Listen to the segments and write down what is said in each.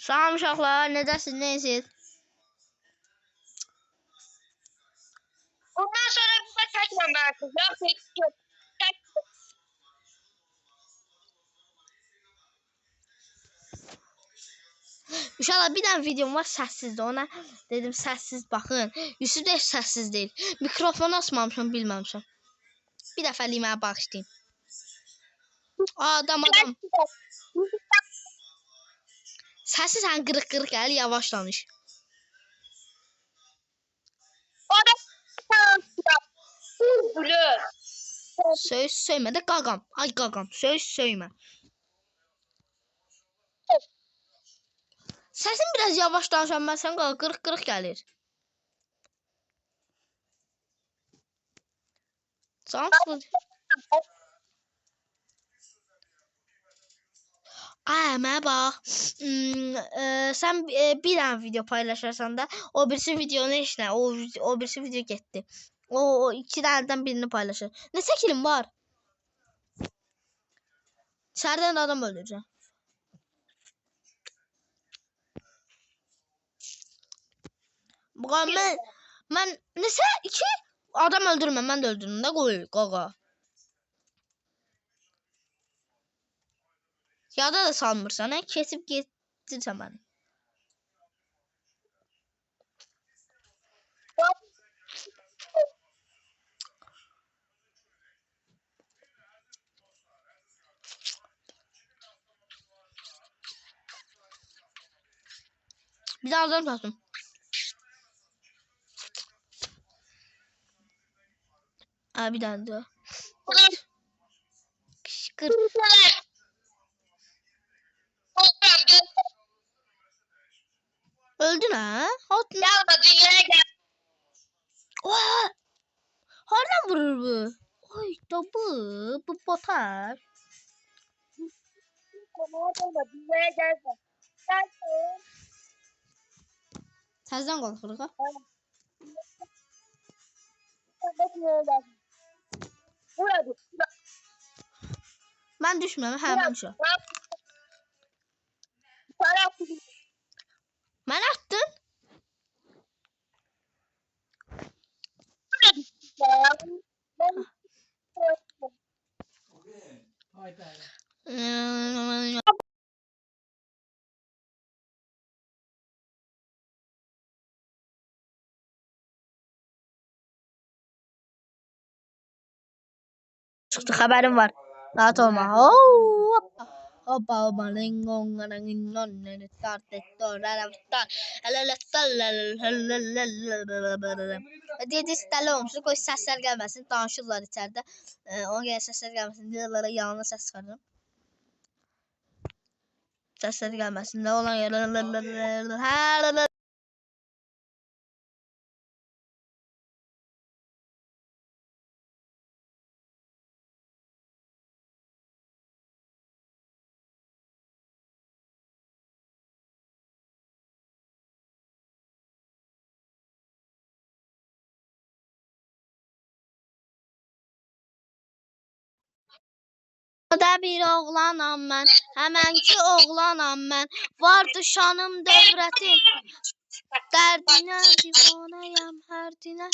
Salam uşaqlar, necəsiz, neyəsiz? Bundan sonra bize çekmemelisin. Yok. Uşaqlar, bir dənə videom var, səssizdir. Ona dedim, səssiz baxın. Yusuf da heç səssiz deyil. Mikrofonu açmamışam, bilməmişəm. Bir dəfəlik mənə bağışlayın. Adam. Səsi sən qırıq-qırıq gəlir, yavaş danış. O da blur. Söz söymə də qaqam. Ay qaqam, söz söymə. Səsin biraz yavaş danışan, mən sən qırıq-qırıq gəlir. Canım. Ay, mənə bax. Sən bir dənə video paylaşırsan da, o birisi videonu heç nə, o birisi video getdi. O iki dənədən birini paylaşır. Nə şəkilim var? İçəridən adam öldürəcəm. Mən nəsə iki adam öldürməm, mən də öldürürüm də qoy qaqa. Yada da salmırsan, kesib getirsən məni. Bir daha adam tasın. Bir tane daha. Kışkır. Öldün ha? Gelme dünyaya gel. Oha! Hardan vurur bu? Ay da bu batar. Dünyaya gelme. Gelsin. Təzdən qalxırıq ha? Burada. Mən düşmürəm, hə mən düşürəm. Mən attın? Çıktı, haberim var. Rahat olma. Hoppa hoppa lingon lingon Dedi stələ olmuşdur. Qoy səslər gəlməsin. Danışırlar içəridə. Ona görə səslər gəlməsin. Deyirlər yanına səs çıxarıram. Səslər gəlməsin. Nə olan yerlər. Da bir oğlanam mən, həmənki oğlanam mən. Vardı şanım dövrətim, dərdinə divanəyəm, hərdinə.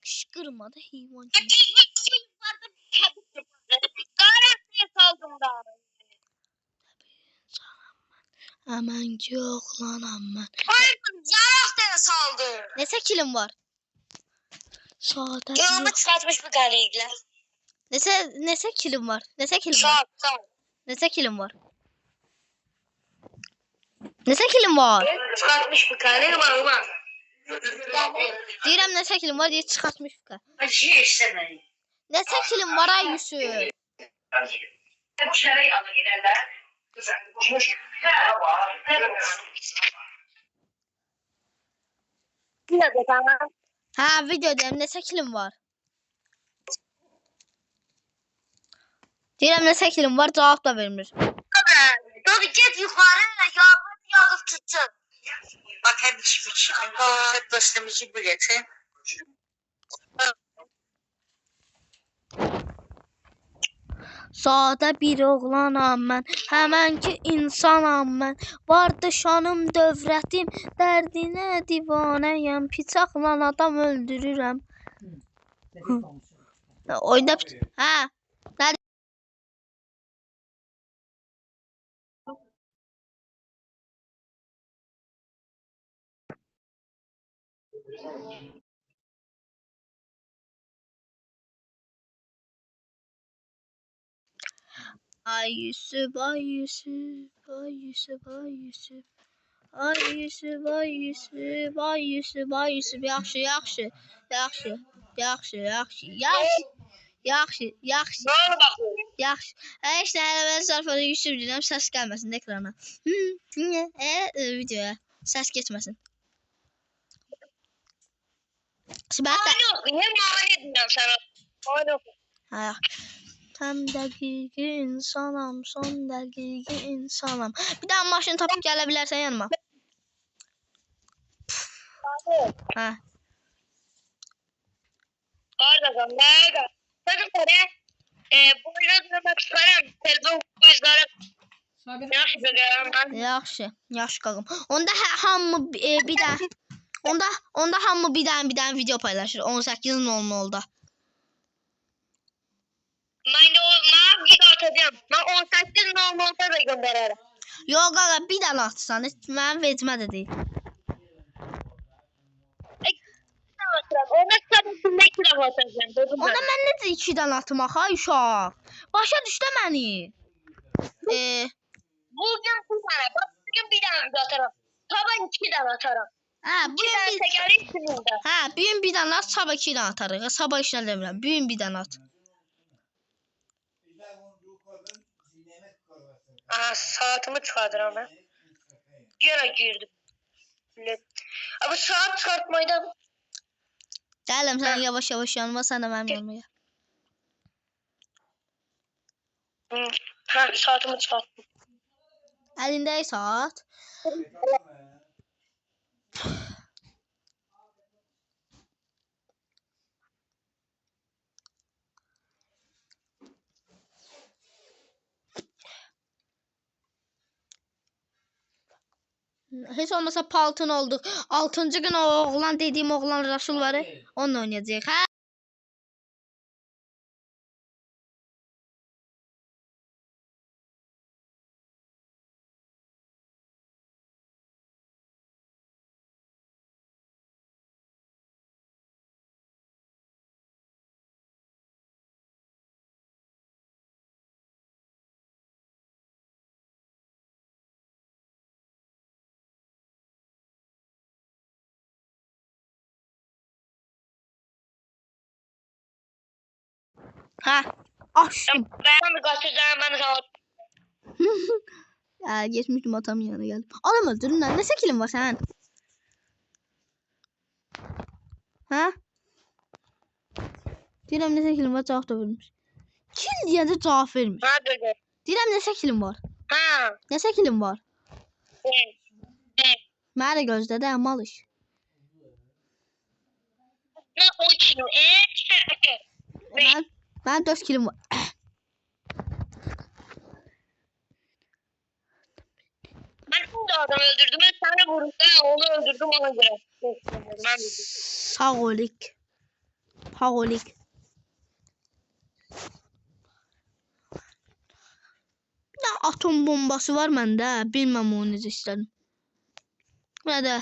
Qışqırma da heyvan kimi. Həmənki oğlanam mən. Neçə kilim var? Sadə. Yolunu çıkartmış bu galeyikler. Neçə kilim var? Neçə kilim var? Neçə kilim var? Neçə kilim var? Çıkartmış bu galeyik var. Deyirəm neçə kilim var, deyir çıxartmış bu. Acı işlemeyin. Neçə kilim var ay Yusuf? Ha, videodayım. Neçə kilim var? Deyirəm neçə kilim var, cavab da vermir. Dur git yukarı, yağmur tutsun. Bak hep içmiş. Hep dostumuzu biletin. Sadə bir oğlanam mən, həmən ki insanam mən. Vardı şanım, dövrətim, dərdinə divanəyəm. Bıçaqla adam öldürürəm. Oyunda hə. Ay Yusuf, ay Yusuf, ay Yusuf, ay Yusuf. Ay Yusuf, ay Yusuf, ay Yusuf, ay Yusuf. Yaxşı, yaxşı, yaxşı, yaxşı, yaxşı, yaxşı, yaxşı, yaxşı. Ne oldu bakıyorsun? Yaxşı. Heç nə elə mən sərf olaraq Yusuf deyirəm, səs gəlməsin də ekrana. Videoya səs getməsin. Şimdi Mani yok. Niye mani ediyorum sana? Mani yok. ha. Tam dəqiqi insanam, son dəqiqi insanam. Bir daha maşın tapıb gələ bilərsən yanıma. Ha. Pardon. Nerede? Sakın sana. Boyuna durmak isterim. Telefon kuyuzları. Yaxşı görürüm ben. Yaxşı, yaxşı qalım. Onda hamı bir daha onda hamı bir daha video paylaşır 18:00-da. Ben video atacağım. Ben 18:00'da da gönderirim. Yox qaqa, bir dənə atsan, mənim vecimə də deyil. Ona sabahında 2 defa atacağım. Duydun mu? Ona mən necə 2 dənə atım axı uşaq? Başa düşdü məni. Bugün bir tane. Bak bugün bir tane video atarım. Sabah 2 tane atarım. Hə, bu 2 tane tekerin içinde. hə, bu gün bir dənə at, sabah 2 dənə atarıq. Sabah işlə demirəm. Bu gün bir dənə at. Aha, saatimi çıkartıram ben. Yine girdim. Abi saat çıkartmaydan. Gələm sən yavaş-yavaş yanıma, sən də mənim yanıma gəl. Ha, saatimi çıkarttım. Əlində saat. Heç olmasa paltın olduq. 6-cı gün o oğlan dediyim oğlan Rasul var. Onunla oynayacağıq. Hə? Hə. Açdım. Ben bir kaçacağım ben sana. Geçmiştim atamın yanına geldim. Adam öldürdün lan. Ne skillin var sen? Ha? Deyirəm ne skillin var, cavab da vermiş. Kill deyəndə cavab vermiş. Ha dedi. Deyirəm ne skillin var? Ha. Ne skillin var? Ne? Mənə də gözlə də mal iş. Ne o kilo? Mən 4 killim var. Ben şimdi adam öldürdüm. Ben sana vurdum. Ben onu öldürdüm ona göre. Ben Sağ olik. Sağ olik. Ne atom bombası var məndə. Bilməm onu necə işlədim. Burada.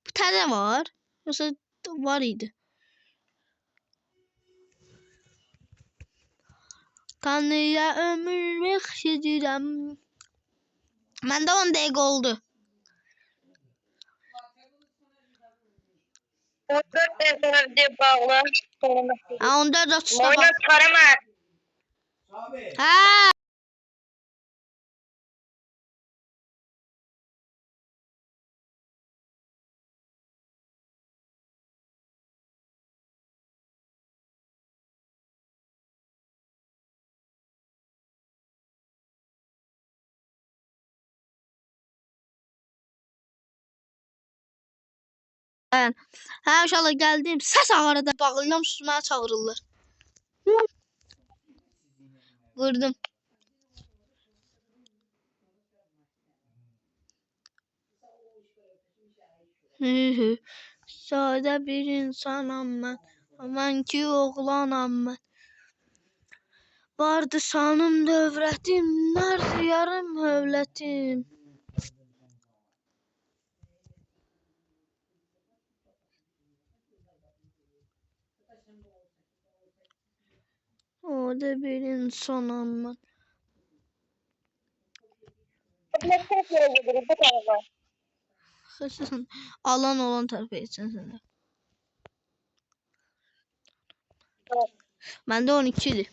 Bu təzə var. Yoxsa var idi. Tanrıya ömür bəxşedirəm. Məndə 10 dəqiqə oldu. 14 tane video bağlı. 14:30'da Oyunu bak. çıkarama. Ha. Hə, inşallah gəldim. Səs ağarda bağlayıram, mənə çağırırlar. Vurdum. Sadə bir insanam mən. Mən ki oğlanam mən. Vardı sanım dövrətim, nardı yarım hövlətim. Sadə bir insanam mən. Ne tarafa gidiyoruz bu tarafa? Xəstəsən, alan olan tərəfə etsən sənə. Evet. Məndə 12-dir.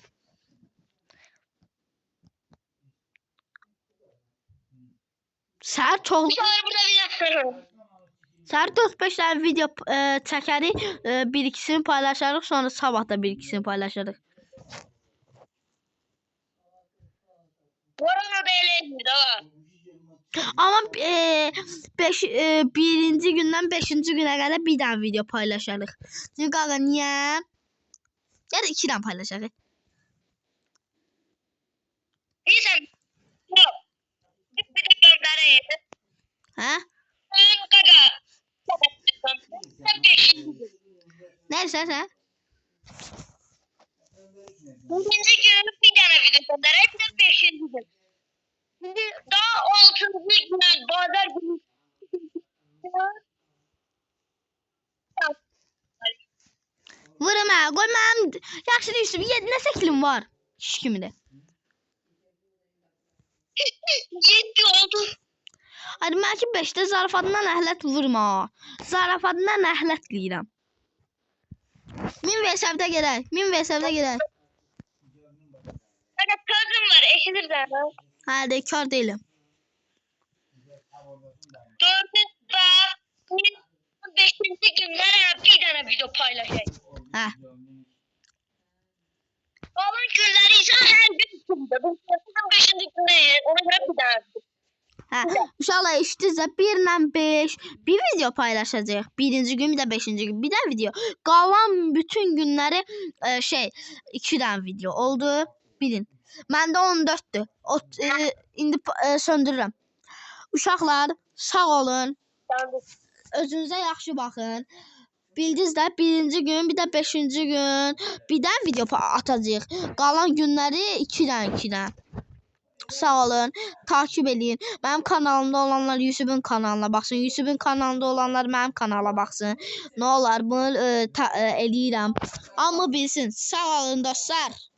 Səhər çox... Bu sefer burada bir Səhər 4-5 dənə video çəkərik, bir-ikisini paylaşarıq, sonra sabah da bir-ikisini paylaşarıq. Orada da eləyir ha. Amma birinci gündən 5-ci günə qədər bir dənə video paylaşarıq. Çünki qaqa niyə? Ya da 2 dənə paylaşarıq. İyisen. Yok. Bir de göndereyim. Hə? Kaka. Neyse sən? Birinci gün bir tane video göndereyim de 5. gün. Şimdi daha 6. gün pazar günü. Vurum hə, qoy mənim yaxşı deyirsən, 7-nə kilim var. Hiç kimi də. 7 oldu. Hadi mən ki 5-də zarafatından əhlət vurma. Zarafatından əhlət deyirəm. 1000 VS'də gedək. 1000 VS'də gedək. Kaka kızım var eşidir zaten. Hadi kar değilim. 4. ve 5. günlere bir tane video paylaşayım. Hə. Kalan günleri ise her gün içinde. Bu 5. günleri ona göre bir tane. Hə. Uşaqlar eşitinizsə 1 ilə 5 bir video paylaşacağıq. Birinci gün bir də 5-ci gün bir də video. Qalan bütün günləri 2 dənə video oldu. Bilin. Məndə 14'dür. İndi söndürürəm. Uşaqlar sağ olun. Özünüzə yaxşı baxın. Bildiniz də birinci gün bir də 5-ci gün bir də video atacağıq. Qalan günləri 2 dənə. Sağ olun. Takip edin. Mənim kanalımda olanlar YouTube'un kanalına baxsın. YouTube'un kanalında olanlar mənim kanala baxsın. Nə olar bunu eləyirəm. Amma bilsin. Sağ olun dostlar.